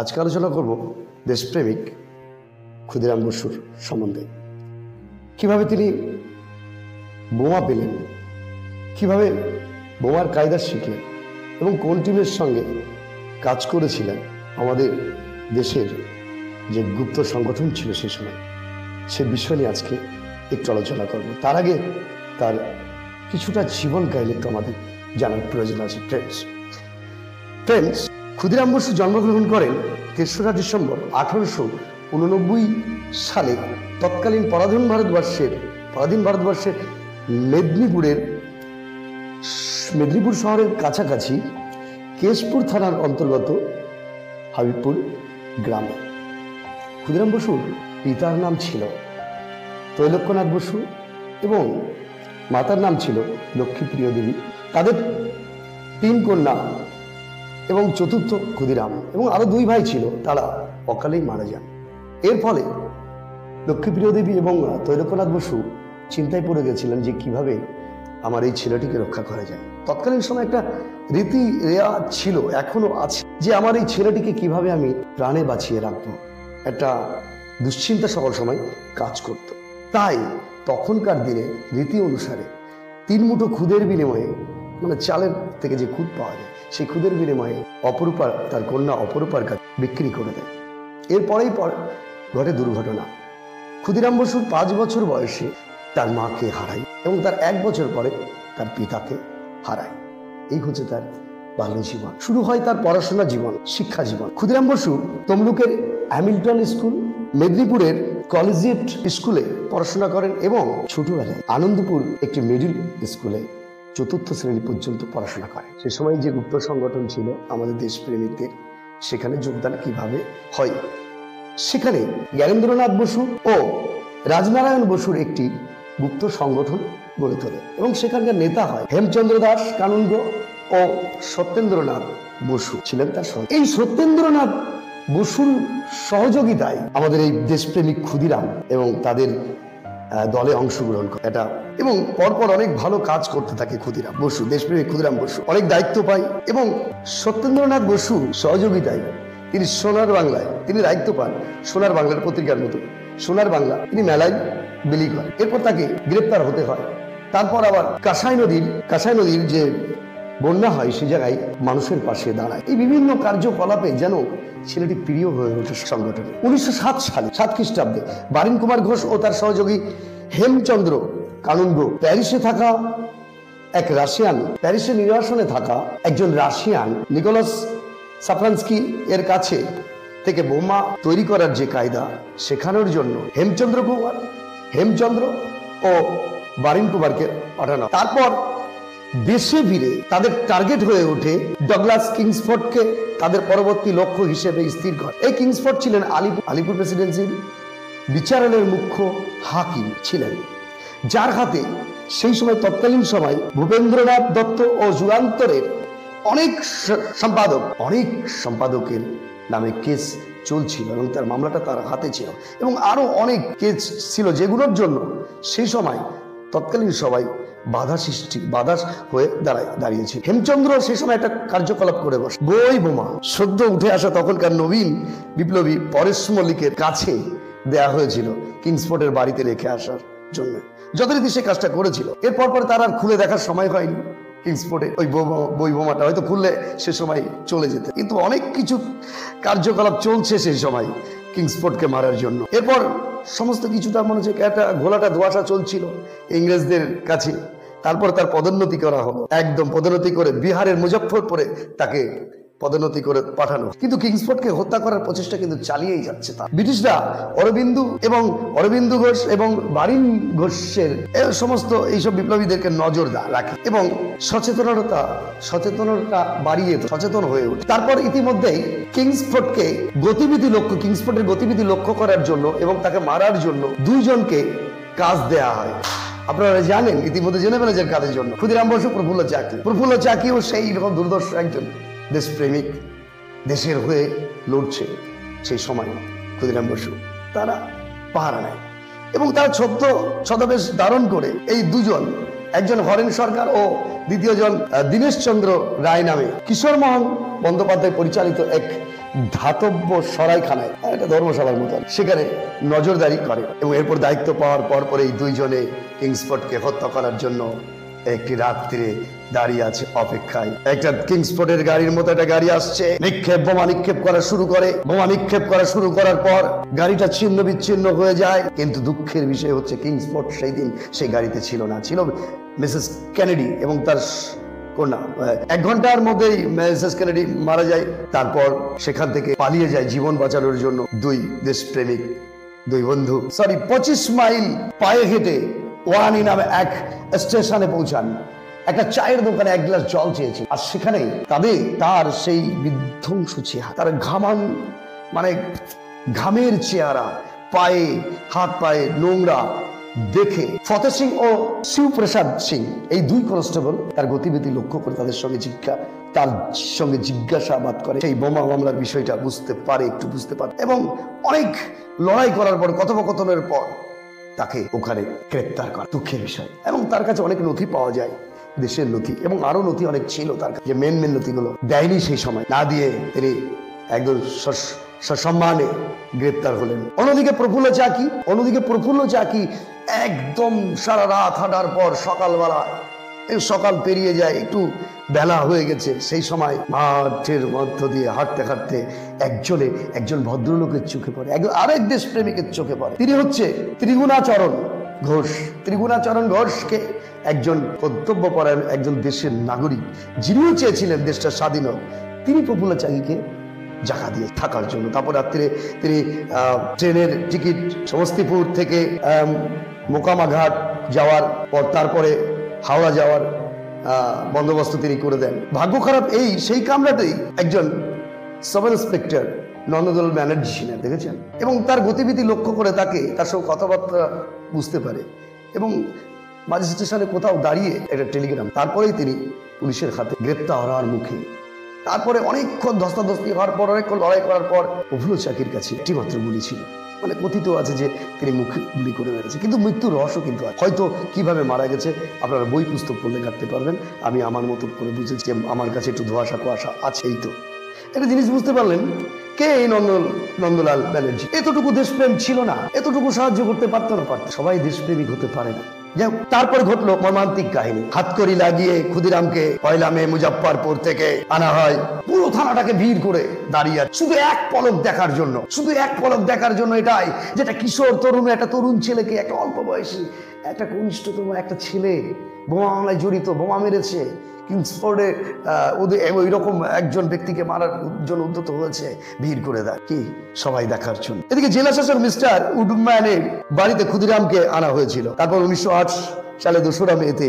আজকে আলোচনা করব দেশপ্রেমিক ক্ষুদিরাম বসুর সম্বন্ধে। কিভাবে তিনি বোমা পেলেন, কিভাবে বোমার কায়দা শিখলেন এবং কোন টিমের সঙ্গে কাজ করেছিলেন। আমাদের দেশের যে গুপ্ত সংগঠন ছিল সে সময়, সে বিষয় নিয়ে আজকে একটু আলোচনা করব। তার আগে তার কিছুটা জীবন কাহিনী একটু আমাদের জানার প্রয়োজন আছে। ফ্রেন্ডস, ক্ষুদিরাম বসু জন্মগ্রহণ করেন ৩রা ডিসেম্বর 1889 সালে তৎকালীন পরাধীন ভারতবর্ষের মেদিনীপুর শহরের কাছাকাছি কেশপুর থানার অন্তর্গত হাবিবপুর গ্রামে। ক্ষুদিরাম বসুর পিতার নাম ছিল তৈলক্যনাথ বসু এবং মাতার নাম ছিল লক্ষ্মীপ্রিয় দেবী। তাদের 3 কন্যা এবং চতুর্থ ক্ষুদিরাম এবং আরো 2 ভাই ছিল, তারা অকালেই মারা যান। এর ফলে লক্ষ্মীপ্রিয় দেবী এবং তৈলক্যনাথ বসু চিন্তায় পড়ে গেছিলেন যে কিভাবে আমার এই ছেলেটিকে রক্ষা করা যায়। তৎকালীন সময় একটা রীতি রেওয়াজ ছিল, এখনো আছে, যে আমার এই ছেলেটিকে কিভাবে আমি প্রাণে বাঁচিয়ে রাখবো। একটা দুশ্চিন্তা সকল সময় কাজ করত। তাই তখনকার দিনে রীতি অনুসারে 3 মুঠো খুদের বিনিময়ে, মানে চালের থেকে যে খুদ পাওয়া যায়, সেই খুদের বিনিময়ে অপরূপা তার কন্যা অপরূপার কাছে বিক্রি করে দেয়। এরপরেই ঘটে দুর্ঘটনা। ক্ষুদিরাম বসুর 5 বছর বয়সে তার মাকে হারায় এবং তার 1 বছর পরে তার পিতাকে হারায়। এই হচ্ছে তার বাল্য জীবন। শুরু হয় তার পড়াশোনা জীবন, শিক্ষা জীবন। ক্ষুদিরাম বসু তমলুকের হ্যামিল্টন স্কুল, মেদিনীপুরের কলেজিয়েট স্কুলে পড়াশোনা করেন এবং ছোটবেলায় আনন্দপুর একটি মিডল স্কুলে 4র্থ শ্রেণী পর্যন্ত পড়াশোনা করেন। সে সময় যে গুপ্ত সংগঠন ছিল আমাদের দেশপ্রেমিকদের, সেখানে যোগদান কিভাবে হয়, সেখানে জ্ঞানেন্দ্রনাথ বসু ও রাজনারায়ণ বসুর একটি গুপ্ত সংগঠন গড়ে তোলে এবং সেখানকার নেতা হয় হেমচন্দ্র দাস কানুনগো ও সত্যেন্দ্রনাথ বসু ছিলেন তার সহ। এই সত্যেন্দ্রনাথ বসুর সহযোগিতায় আমাদের এই দেশপ্রেমিক ক্ষুদিরাম এবং তাদের দলে অংশগ্রহণ করে এটা, এবং পরপর অনেক ভালো কাজ করতে থাকে ক্ষুদিরাম বসু। দেশপ্রেমিক ক্ষুদিরাম বসু অনেক দায়িত্ব পায় এবং সত্যেন্দ্রনাথ বসু সহযোগিতায় তিনি সোনার বাংলায় তিনি দায়িত্ব পান। সোনার বাংলার পত্রিকার মতো সোনার বাংলা তিনি মেলায় বিলি করেন। এরপর তাকে গ্রেপ্তার হতে হয়। তারপর আবার কাঁসাই নদীর যে বন্যা হয়, সে জায়গায় মানুষের পাশে দাঁড়ায়। এই বিভিন্ন কার্যকলাপে যেন ছেলেটি প্রিয় হয়ে ওঠে সংগঠনে। 1907 সালে 7 খ্রিস্টাব্দে বারিন কুমার ঘোষ ও তার সহযোগী হেমচন্দ্র কানুনগো প্যারিসে নির্বাসনে থাকা একজন রাশিয়ান নিকোলাস সাফরানস্কি এর কাছে থেকে বোমা তৈরি করার যে কায়দা শেখানোর জন্য হেমচন্দ্র ও বারিন কুমারকে পাঠানো। তারপর দেশে ফিরে তাদের টার্গেট হয়ে ওঠে ডগলাস কিংসফোর্ডকে তাদের পরবর্তী লক্ষ্য হিসেবে স্থির করে। এই কিংসফোর্ড ছিলেন আলিপুর প্রেসিডেন্সির বিচারালয়ের মুখ্য হাকিম ছিলেন, যার হাতে সেই সময় তৎকালীন সময় ভূপেন্দ্রনাথ দত্ত ও যুগান্তরের অনেক সম্পাদকের নামে কেস চলছিল এবং তার মামলাটা তার হাতে ছিল এবং আরো অনেক কেস ছিল, যেগুলোর জন্য সেই সময় তৎকালীন সবাই বাধা হয়ে দাঁড়িয়েছিল। হেমচন্দ্র সেই সময় একটা কার্যকলাপ করে বসে। বই বোমা সদ্য উঠে আসা তখনকার নবীন বিপ্লবী পরেশ মল্লিকের কাছে দেয়া হয়েছিল কিংসফোর্ডের বাড়িতে রেখে আসার জন্য। যথারীতি সে কাজটা করেছিল। এরপর তার আর খুলে দেখার সময় হয়নি কিংসফোর্ডে ওই বই বোমাটা, হয়তো খুললে সে সময় চলে যেত। কিন্তু অনেক কিছু কার্যকলাপ চলছে সেই সময় কিংসফোর্ডকে মারার জন্য। এরপর সমস্ত কিছুটা মনে হচ্ছে একটা ঘোলাটা ধোঁয়াশা চলছিল ইংরেজদের কাছে। তারপর তার পদোন্নতি করা হলো, একদম পদোন্নতি করে বিহারের মুজফ্ফরপুরে তাকে পদোন্নতি করে পাঠানো। কিন্তু কিংসফোর্ডকে হত্যা করার প্রচেষ্টা কিন্তু চালিয়েই যাচ্ছে। ব্রিটিশরা অরবিন্দু ঘোষ এবং বারিন ঘোষের সমস্ত এইসব বিপ্লবীদেরকে নজর রাখে এবং সচেতনতা বাড়িয়ে সচেতন হয়ে ওঠে। তারপর ইতিমধ্যেই কিংসফোর্ডের গতিবিধি লক্ষ্য করার জন্য এবং তাকে মারার জন্য 2 জনকে কাজ দেয়া হয়। আপনারা জানেন, ইতিমধ্যে জেনে ফেলেছেন কাদের জন্য। ক্ষুদিরাম বসু, প্রফুল্ল চাকিও সেই রকম দুর্দর্শ একজন দেশপ্রেমিক, দেশের হয়ে লড়ছে সেই সময়। ক্ষুদিরাম বসু তারা পাহারা নেয় এবং তারা ছদ্মবেশ ধারণ করে এই 2 জন, একজন হরেন সরকার ও দ্বিতীয় জন দীনেশ চন্দ্র রায় নামে কিশোর মোহন বন্দ্যোপাধ্যায় পরিচালিত এক ধাতব্য সরাইখানায়, একটা ধর্মশালার মতো, সেখানে নজরদারি করে এবং এরপর দায়িত্ব পাওয়ার পর এই দুইজনে কিংসফোর্ডকে হত্যা করার জন্য একটি রাত্রিরে দাঁড়িয়ে আছে অপেক্ষায়। একটা কিংসফোর্ডের গাড়ির মতো একটা গাড়ি আসছে, বোমা নিক্ষেপ করা শুরু করে। বোমা নিক্ষেপ করা শুরু করার পর গাড়িটা ছিন্ন বিচ্ছিন্ন হয়ে যায়। কিন্তু দুঃখের বিষয় হচ্ছে কিংসফোর্ড সেই দিন সেই গাড়িতে ছিল না, ছিল মিসেস কেনেডি এবং তার কন্যা। 1 ঘন্টার মধ্যেই মিসেস কেনেডি মারা যায়। তারপর সেখান থেকে পালিয়ে যায় জীবন বাঁচানোর জন্য দুই দেশপ্রেমিক, দুই বন্ধু। 25 মাইল পায়ে হেঁটে ওয়ানি নামে এক স্টেশনে পৌঁছান। একটা চায়ের দোকানে 1 গ্লাস জল চেয়েছে, আর সেখানে তার সেই বিধ্বংস চেহারা, তার ঘামের চেহারা, হাত পায়ে নোংরা দেখে ফতেহ সিং ও শিবপ্রসাদ সিং, এই 2 কনস্টেবল তার গতিবিধি লক্ষ্য করে তার সঙ্গে জিজ্ঞাসাবাদ করে। সেই বোমা মামলার বিষয়টা বুঝতে পারে এবং অনেক লড়াই করার পর, কথোপকথনের পর তাকে ওখানে গ্রেপ্তার করে। দুঃখের বিষয়। এবং তার কাছে অনেক নথি পাওয়া যায়, দেশের নথি, এবং আরো নথি অনেক ছিল তার কাছে। মেন নথিগুলো দেয়নি সেই সময়, না দিয়ে তিনি একদম সসম্মানে গ্রেপ্তার হলেন। অন্যদিকে প্রফুল্ল চাকি একদম সারা রাত হাঁটার পর সকাল পেরিয়ে যায়, একটু বেলা হয়ে গেছে। সেই সময় মাঠের মধ্য দিয়ে হাঁটতে হাঁটতে একজন ভদ্রলোকের চোখে পড়ে, আরেক দেশপ্রেমিকের চোখে পড়ে। তিনি হচ্ছে ত্রিগুণাচরণ ঘোষকে, একজন কর্তব্যপরায়ণ একজন দেশের নাগরিক, যিনিও চেয়েছিলেন দেশটা স্বাধীন হোক। তিনি প্রফুল্ল চাকিকে জায়গা দিয়ে থাকার জন্য। তারপর রাত্রে তিনি ট্রেনের টিকিট সমস্তিপুর থেকে মোকামা ঘাট যাওয়ার পর তারপরে হাওড়া যাওয়ার বন্দোবস্ত তিনি করে দেন। ভাগ্য খারাপ সেই কামরাতেই একজন সাব ইন্সপেক্টর নন্দলাল ব্যানার্জি ছিলেন, দেখেছেন, এবং তার গতিবিধি লক্ষ্য করে তার সঙ্গে কথাবার্তা বুঝতে পারে এবং মাঝ স্টেশনে কোথাও দাঁড়িয়ে একটা টেলিগ্রাম। তারপরেই তিনি পুলিশের হাতে গ্রেপ্তার হওয়ার মুখে। তারপরে অনেকক্ষণ ধস্তাধস্তি হওয়ার পর, অনেকক্ষণ লড়াই করার পর প্রফুল্ল চাকির কাছে একটি মাত্র গুলি ছিল। কথিত আছে যে তিনি মুখে গুলি করে মেরেছে, কিন্তু মৃত্যুর রহস্য কিন্তু হয়তো কিভাবে মারা গেছে আপনারা বই পুস্তক পড়লে কাটতে পারবেন। আমি আমার মতো করে বুঝেছি, আমার কাছে একটু ধোঁয়াশা কুয়াশা আছে। এই তো একটা জিনিস বুঝতে পারলেন, কে এই নন্দলাল ব্যানার্জি? এতটুকু দেশপ্রেম ছিল না, এতটুকু সাহায্য করতে পারতো না। সবাই দেশপ্রেমিক হতে পারে না। তারপর ঘটলো মর্মান্তিক কাহিনী। হাতকড়ি লাগিয়ে ক্ষুদিরামকে 1 মে মুজফ্ফরপুর থেকে আনা হয়। পুরো থানাটাকে ভিড় করে দাঁড়িয়ে শুধু এক পলক দেখার জন্য, এটাই যেটা কিশোর একটা তরুণ ছেলেকে, একটা অল্প বয়সী, একটা কনিষ্ঠতম একটা ছেলে বোমা মামলায় জড়িত, বোমা মেরেছে। কিংসফোর্ডে ওই রকম একজন ব্যক্তিকে মারার জন্য উদ্যত হয়েছে, ভিড় করে দেয় কি সবাই দেখার জন্য। এদিকে জেলা শাসক মিস্টার উডম্যানের বাড়িতে ক্ষুদিরামকে আনা হয়েছিল। তারপর 1908 সালে 2রা মেতে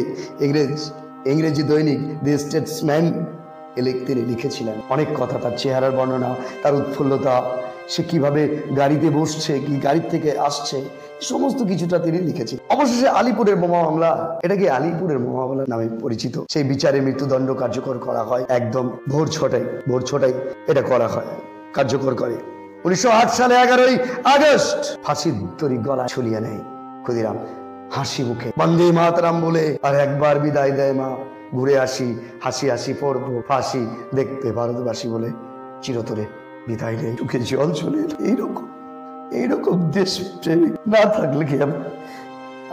ইংরেজি দৈনিক দি স্টেটসম্যান তিনি লিখেছিলেন অনেক কথা, তার চেহারার বর্ণনা, তার উৎফুল্লতা, সে কিভাবে গাড়িতে বসছে, কি গাড়ির থেকে আসছে, সমস্ত কিছুটা তিনি লিখেছেন। অবশেষে আলিপুরের বোমা মামলা, এটাকে আলিপুরের বোমা মামলা নামে পরিচিত, সেই বিচারে মৃত্যুদণ্ড কার্যকর করা হয়। একদম ভোর ছটায় এটা করা হয়, কার্যকর করে। 1908 সালে 11ই আগস্ট ফাঁসির দড়ি গলা ঝুলিয়ে নেয় ক্ষুদিরাম হাসি মুখে, বন্দে মাতরম বলে। আর একবার বিদায় দেয় মা, ঘুরে আসি, হাসি পড়বো ফাঁসি দেখতে ভারতবাসী বলে চিরতরে বিদায় নেই। চোখে জল চলে এইরকম দেশ প্রেমিক না থাকলে কি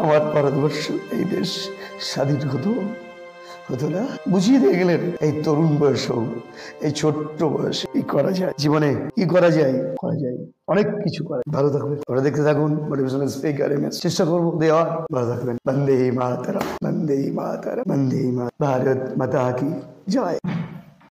আমার ভারতবর্ষ, এই দেশ স্বাধীন হতো না? বুঝিয়ে দিয়ে গেলেন এই তরুণ বয়সেও, এই ছোট্ট বয়সে কি করা যায় জীবনে, কি করা যায় অনেক কিছু করে। ভালো থাকবেন, ওরা দেখতে থাকুন মোটিভেশনাল স্পিকার চেষ্টা করবো দেওয়ার। ভালো থাকবেন। বন্দে মাতরম, বন্দে মাতরম, বন্দে মাতরম, ভারত মাতা কি জয়।